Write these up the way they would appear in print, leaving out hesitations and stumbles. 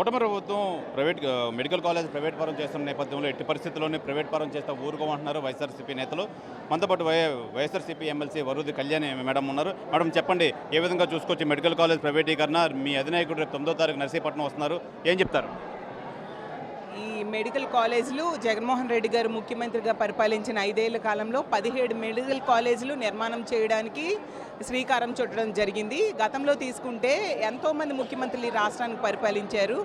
కూటమి ప్రభుత్వం medical college private పరం చేస్తున్న నేపథ్యంలో ఎట్టి పరిస్థితుల్లోనే ప్రైవేట్ పరం చేస్తే ఊరుకోమంటున్నారు వైఎస్ఆర్సీపీ నేతలు. మనతో పాటు వైఎస్ఆర్సీపీ ఎమ్మెల్సీ వరూది కళ్యాణి మేడం ఉన్నారు. మేడం చెప్పండి, ఏ విధంగా చూసుకోవచ్చు మెడికల్ కాలేజ్ ప్రైవేటీకరణ? మీ అధినాయకుడు రేపు 9వ తారీఖు నర్సీపట్నం వస్తున్నారు, ఏం చెప్తారు? ఈ మెడికల్ కాలేజీలు జగన్మోహన్ రెడ్డి గారు ముఖ్యమంత్రిగా పరిపాలించిన 5 ఏళ్ల కాలంలో 17 మెడికల్ కాలేజీలు నిర్మాణం చేయడానికి శ్రీకారం చుట్టడం జరిగింది. గతంలో తీసుకుంటే ఎంతోమంది ముఖ్యమంత్రులు ఈ రాష్ట్రానికి పరిపాలించారు.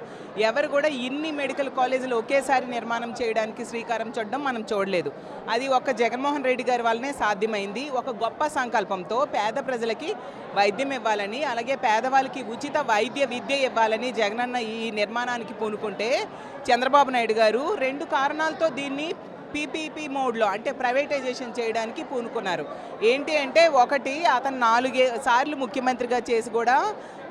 ఎవరు కూడా ఇన్ని మెడికల్ కాలేజీలు ఒకేసారి నిర్మాణం చేయడానికి శ్రీకారం చుట్టడం మనం చూడలేదు. అది ఒక జగన్మోహన్ రెడ్డి గారి వల్లనే సాధ్యమైంది. ఒక గొప్ప సంకల్పంతో పేద ప్రజలకి వైద్యం ఇవ్వాలని, అలాగే పేదవాళ్ళకి ఉచిత వైద్య విద్య ఇవ్వాలని జగనన్న ఈ నిర్మాణానికి పూనుకుంటే చంద్రబాబు నాయుడు గారు 2 కారణాలతో దీన్ని పీపీపీ మోడ్లో అంటే ప్రైవేటైజేషన్ చేయడానికి పూనుకున్నారు. ఏంటి అంటే, ఒకటి, అతను 4 సార్లు ముఖ్యమంత్రిగా చేసి కూడా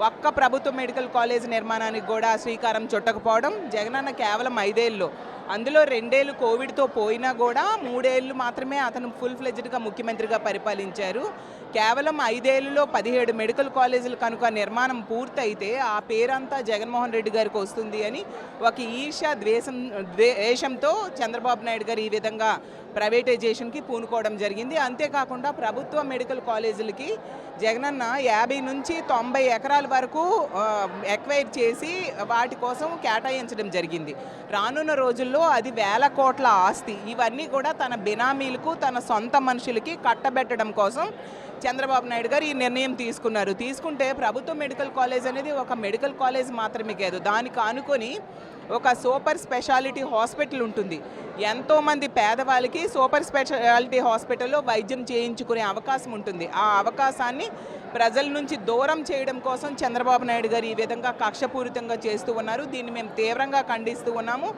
ఒక్క ప్రభుత్వ మెడికల్ కాలేజ్ నిర్మాణానికి కూడా శ్రీకారం చుట్టకపోవడం. జగనన్న కేవలం 5 ఏళ్ళు, అందులో 2 ఏళ్ళు కోవిడ్తో పోయినా కూడా 3 ఏళ్ళు మాత్రమే అతను ఫుల్ ఫ్లెడ్జ్డ్గా ముఖ్యమంత్రిగా పరిపాలించారు. కేవలం 5 ఏళ్లలో 17 మెడికల్ కాలేజీలు కనుక నిర్మాణం పూర్తయితే ఆ పేరంతా జగన్మోహన్ రెడ్డి గారికి వస్తుంది అని ఒక ఈర్ష్య ద్వేషంతో చంద్రబాబు నాయుడు గారు ఈ విధంగా ప్రైవేటైజేషన్కి పూనుకోవడం జరిగింది. అంతేకాకుండా ప్రభుత్వ మెడికల్ కాలేజీలకి జగనన్న 50 నుంచి 90 ఎకరాల వరకు ఎక్వైర్ చేసి వాటి కోసం కేటాయించడం జరిగింది. రానున్న రోజుల్లో అది వేల కోట్ల ఆస్తి. ఇవన్నీ కూడా తన బినామీలకు, తన సొంత మనుషులకి కట్టబెట్టడం కోసం చంద్రబాబు నాయుడు గారు ఈ నిర్ణయం తీసుకుంటే ప్రభుత్వ మెడికల్ కాలేజ్ అనేది ఒక మెడికల్ కాలేజ్ మాత్రమే కాదు, దానికి ఆనుకొని ఒక సూపర్ స్పెషాలిటీ హాస్పిటల్ ఉంటుంది. ఎంతోమంది పేదవాళ్ళకి సూపర్ స్పెషాలిటీ హాస్పిటల్లో వైద్యం చేయించుకునే అవకాశం ఉంటుంది. ఆ అవకాశాన్ని ప్రజల నుంచి దూరం చేయడం కోసం చంద్రబాబు నాయుడు గారు ఈ విధంగా కక్షపూరితంగా చేస్తూ ఉన్నారు. దీన్ని మేము తీవ్రంగా ఖండిస్తూ ఉన్నాము.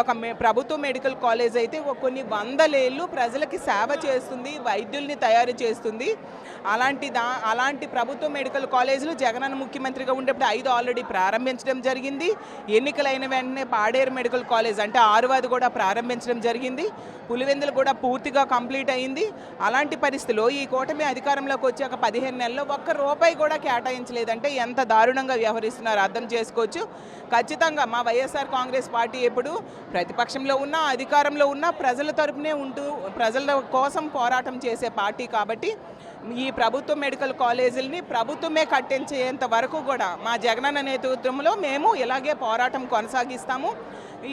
ఒక ప్రభుత్వ మెడికల్ కాలేజ్ అయితే కొన్ని 100 ఏళ్ళు ప్రజలకి సేవ చేస్తుంది, వైద్యుల్ని తయారు చేస్తుంది. అలాంటి ప్రభుత్వ మెడికల్ కాలేజీలు జగనన్న ముఖ్యమంత్రిగా ఉండేప్పుడు 5 ఆల్రెడీ ప్రారంభించడం జరిగింది. ఎన్నికలైన వెంటనే పాడేరు మెడికల్ కాలేజ్ అంటే 6వది కూడా ప్రారంభించడం జరిగింది. పులివెందులు కూడా పూర్తిగా కంప్లీట్ అయింది. అలాంటి పరిస్థితిలో ఈ కూటమి అధికారంలోకి వచ్చాక 15 నెలల్లో ₹1 కూడా కేటాయించలేదంటే ఎంత దారుణంగా వ్యవహరిస్తున్నారో అర్థం చేసుకోవచ్చు. ఖచ్చితంగా మా వైఎస్ఆర్ కాంగ్రెస్ పార్టీ ఎప్పుడు ప్రతిపక్షంలో ఉన్నా, అధికారంలో ఉన్నా ప్రజల తరపునే ఉంటూ ప్రజల కోసం పోరాటం చేసే పార్టీ కాబట్టి ఈ ప్రభుత్వ మెడికల్ కాలేజీలని ప్రభుత్వమే కట్టించేంత వరకు కూడా మా జగనన్న నేతృత్వంలో మేము ఇలాగే పోరాటం కొనసాగిస్తాము.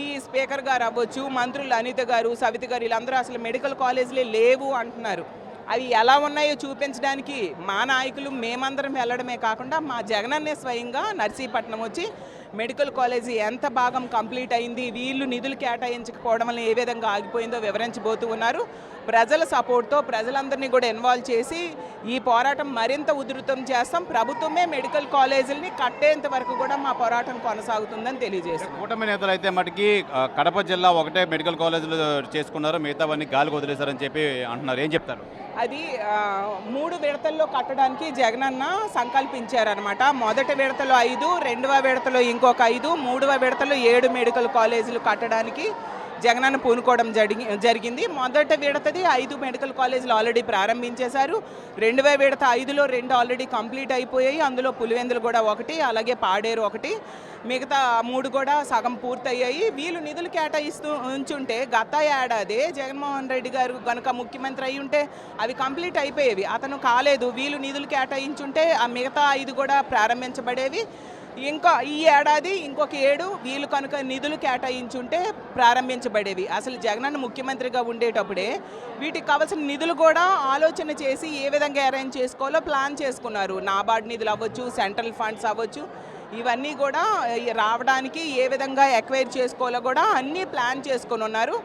ఈ స్పీకర్ గారు అవ్వచ్చు, మంత్రులు అనిత గారు, సవిత గారు, వీళ్ళందరూ అసలు మెడికల్ కాలేజీలే లేవు అంటున్నారు. అవి ఎలా ఉన్నాయో చూపించడానికి మా నాయకులు మేమందరం వెళ్ళడమే కాకుండా మా జగనన్నే స్వయంగా నర్సీపట్నం వచ్చి మెడికల్ కాలేజీ ఎంత భాగం కంప్లీట్ అయింది, వీళ్ళు నిధులు కేటాయించకపోవడం వల్ల ఏ విధంగా ఆగిపోయిందో వివరించబోతూ ఉన్నారు. ప్రజల సపోర్ట్తో ప్రజలందరినీ కూడా ఇన్వాల్వ్ చేసి ఈ పోరాటం మరింత ఉధృతం చేస్తాం. ప్రభుత్వమే మెడికల్ కాలేజీలని కట్టేంత వరకు కూడా మా పోరాటం కొనసాగుతుందని తెలియజేస్తాం. కూటమి నేతలు అయితే మటుకి కడప జిల్లా ఒకటే మెడికల్ కాలేజీలు చేసుకున్నారు, మిగతావన్నీ గాలికి వదిలేశారని చెప్పి అంటున్నారు, ఏం చెప్తారు? అది 3 విడతల్లో కట్టడానికి జగనన్న సంకల్పించారనమాట. మొదటి విడతలో 5, 2వ విడతలో ఇంకొక 5, 3వ విడతలో 7 మెడికల్ కాలేజీలు కట్టడానికి జగనన్న పూనుకోవడం జరిగింది. మొదటి విడతది 5 మెడికల్ కాలేజీలు ఆల్రెడీ ప్రారంభించేశారు. 2వ విడత 5లో 2 ఆల్రెడీ కంప్లీట్ అయిపోయాయి. అందులో పులివెందులు కూడా 1, అలాగే పాడేరు 1, మిగతా 3 కూడా సగం పూర్తయ్యాయి. వీళ్ళు నిధులు కేటాయిస్తూ ఉంచుంటే గత ఏడాది జగన్మోహన్ రెడ్డి గారు కనుక ముఖ్యమంత్రి అయి ఉంటే అవి కంప్లీట్ అయిపోయేవి. అతను కాలేదు. వీళ్ళు నిధులు కేటాయించుంటే ఆ మిగతా 5 కూడా ప్రారంభించబడేవి. ఇంకా ఈ ఏడాది ఇంకొక 7 వీళ్ళు కనుక నిధులు కేటాయించుంటే ప్రారంభించబడేవి. అసలు జగనన్న ముఖ్యమంత్రిగా ఉండేటప్పుడే వీటికి కావాల్సిన నిధులు కూడా ఆలోచన చేసి ఏ విధంగా అరేంజ్ చేసుకోవాలో ప్లాన్ చేసుకున్నారు. నాబార్డ్ నిధులు అవ్వచ్చు, సెంట్రల్ ఫండ్స్ అవ్వచ్చు, ఇవన్నీ కూడా రావడానికి ఏ విధంగా ఎక్వైర్ చేసుకోవాలో కూడా అన్నీ ప్లాన్ చేసుకొని ఉన్నారు.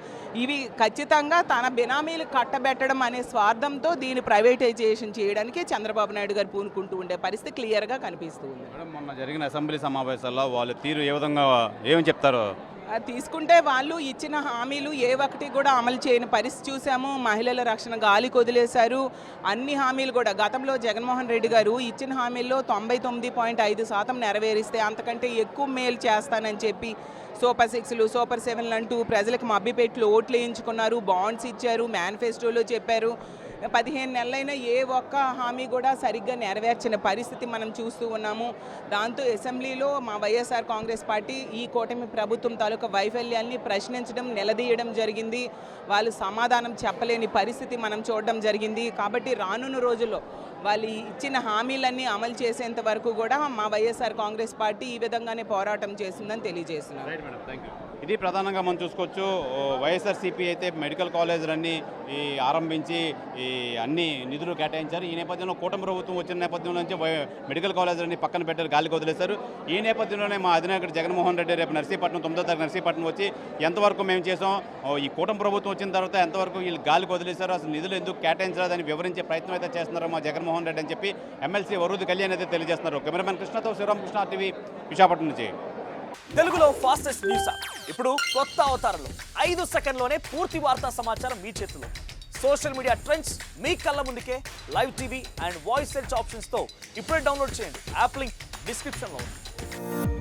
ఇవి ఖచ్చితంగా తన బినామీలు కట్టబెట్టడం అనే స్వార్థంతో దీన్ని ప్రైవేటైజేషన్ చేయడానికి చంద్రబాబు నాయుడు గారు పూనుకుంటూ ఉండే పరిస్థితి క్లియర్గా కనిపిస్తూ ఉంది. మొన్న జరిగిన అసెంబ్లీ సమావేశాల్లో వాళ్ళ తీరు ఏ విధంగా ఏమని చెప్తారు? తీసుకుంటే వాళ్ళు ఇచ్చిన హామీలు ఏ ఒక్కటి కూడా అమలు చేయని పరిస్థితి చూసాము. మహిళల రక్షణ గాలికి వదిలేశారు. అన్ని హామీలు కూడా గతంలో జగన్మోహన్ రెడ్డి గారు ఇచ్చిన హామీల్లో 99.5% నెరవేరిస్తే అంతకంటే ఎక్కువ మేలు చేస్తానని చెప్పి సూపర్ 6లు, సూపర్ 7లు అంటూ ప్రజలకు మభ్యపెట్లు ఓట్లు వేయించుకున్నారు, బాండ్స్ ఇచ్చారు, మేనిఫెస్టోలో చెప్పారు. 15 నెలలైనా ఏ ఒక్క హామీ కూడా సరిగ్గా నెరవేర్చిన పరిస్థితి మనం చూస్తూ ఉన్నాము. దాంతో అసెంబ్లీలో మా వైఎస్ఆర్ కాంగ్రెస్ పార్టీ ఈ కూటమి ప్రభుత్వం తాలూకా వైఫల్యాన్ని ప్రశ్నించడం, నిలదీయడం జరిగింది. వాళ్ళు సమాధానం చెప్పలేని పరిస్థితి మనం చూడడం జరిగింది. కాబట్టి రానున్న రోజుల్లో వాళ్ళు ఇచ్చిన హామీలన్నీ అమలు చేసేంత వరకు కూడా మా వైఎస్ఆర్ కాంగ్రెస్ పార్టీ ఈ విధంగానే పోరాటం చేస్తుందని తెలియజేస్తున్నారు. Right madam, thank you. ఇది ప్రధానంగా మనం చూసుకోవచ్చు. వైఎస్ఆర్సీపీ అయితే మెడికల్ కాలేజీలన్నీ ఆరంభించి అన్ని నిధులు కేటాయించారు. ఈ నేపథ్యంలో కూటమి ప్రభుత్వం వచ్చిన నేపథ్యంలో నుంచి మెడికల్ కాలేజీలన్నీ పక్కన పెట్టారు, గాలికి వదిలేశారు. ఈ నేపథ్యంలోనే మా అధినాయకుడు జగన్మోహన్ రెడ్డి రేపు నర్సీపట్నం 9వ తారీఖు నర్సీపట్నం వచ్చి ఎంతవరకు మేము చేసాం, ఈ కూటమి ప్రభుత్వం వచ్చిన తర్వాత ఎంతవరకు వీళ్ళు గాలికి వదిలేశారు, అసలు నిధులు ఎందుకు కేటాయించలేదని వివరించే ప్రయత్నం అయితే చేస్తున్నారు మా జగన్మోహన్ రెడ్డి అని చెప్పి ఎమ్మెల్సీ వరుది కళ్యాణ్ అయితే తెలియజేస్తున్నారు. కెమెరామెన్ కృష్ణతో శివరామకృష్ణ టీవీ విశాఖపట్నం నుంచి. తెలుగులో ఫాస్టెస్ట్ న్యూస్ యాప్ ఇప్పుడు కొత్త అవతారంలో 5 సెకండ్లోనే పూర్తి వార్తా సమాచారం మీ చేతిలో. సోషల్ మీడియా ట్రెండ్స్ మీ కళ్ళ ముందుకే live TV and voice search ఆప్షన్స్తో ఇప్పుడే డౌన్లోడ్ చేయండి. యాప్ లింక్ డిస్క్రిప్షన్లో ఉంది.